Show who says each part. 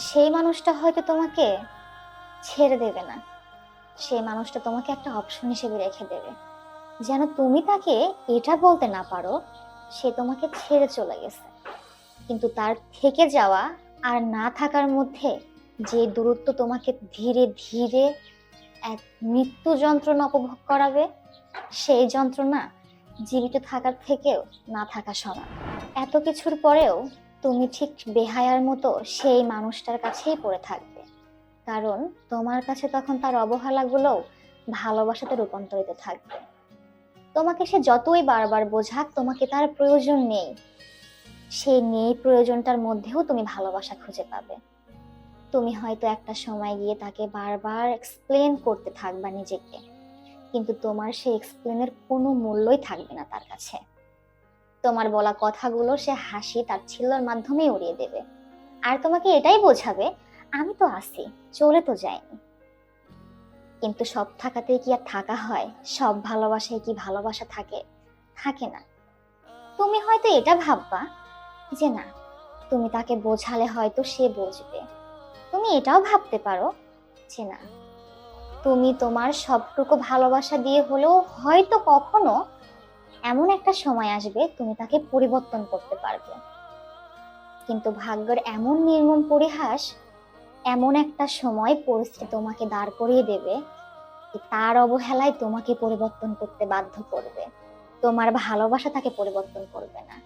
Speaker 1: সেই মানুষটা হয়তো তোমাকে ছেড়ে দেবে না। সেই মানুষটা তোমাকে একটা অপশন হিসেবে রেখে দেবে, যেন তুমি তাকে এটা বলতে না পারো সে তোমাকে ছেড়ে চলে গেছে। কিন্তু তার থেকে যাওয়া আর না থাকার মধ্যে যে দূরত্ব তোমাকে ধীরে ধীরে এক মৃত্যু যন্ত্রণা উপভোগ করাবে, সেই যন্ত্রণা জীবিত থাকার থেকেও না থাকা সমান। এত কিছুর পরেও তুমি ঠিক বেহায়ার মতো সেই মানুষটার কাছেই পড়ে থাকবে, কারণ তোমার কাছে তখন তার অবহেলাগুলোও ভালোবাসাতে রূপান্তরিত থাকবে। তোমাকে সে যতই বারবার বোঝাক তোমাকে তার প্রয়োজন নেই, সেই নেই প্রয়োজনটার মধ্যেও তুমি ভালোবাসা খুঁজে পাবে। তুমি হয়তো একটা সময় গিয়ে তাকে বারবার এক্সপ্লেন করতে থাকবা নিজেকে, কিন্তু তোমার সেই এক্সপ্লেনের কোনো মূল্যই থাকবে না তার কাছে। তোমার বলা কথাগুলো সে হাসি তার ছিল্লার মাধ্যমে উড়িয়ে দেবে, আর তোমাকে এটাই বোঝাবে আমি তো আছি, চলে তো যাইনি। কিন্তু সব থাকাতেই কি আর থাকা হয়? সব ভালোবাসায় কি ভালোবাসা থাকে? থাকে না। তুমি হয়তো এটা ভাববা যে না, তুমি তাকে বোঝালে হয়তো সে বুঝবে। তুমি এটাও ভাবতে পারো যে না, তুমি তোমার সবটুকু ভালোবাসা দিয়ে হলেও হয়তো কখনো এমন একটা সময় আসবে তুমি তাকে পরিবর্তন করতে পারবে। কিন্তু ভাগ্যের এমন নির্মম পরিহাস, এমন একটা সময় পরিস্থিতি তোমাকে দাঁড় করিয়ে দেবে যে তার অবহেলায় তোমাকে পরিবর্তন করতে বাধ্য করবে। তোমার ভালোবাসা তাকে পরিবর্তন করবে না।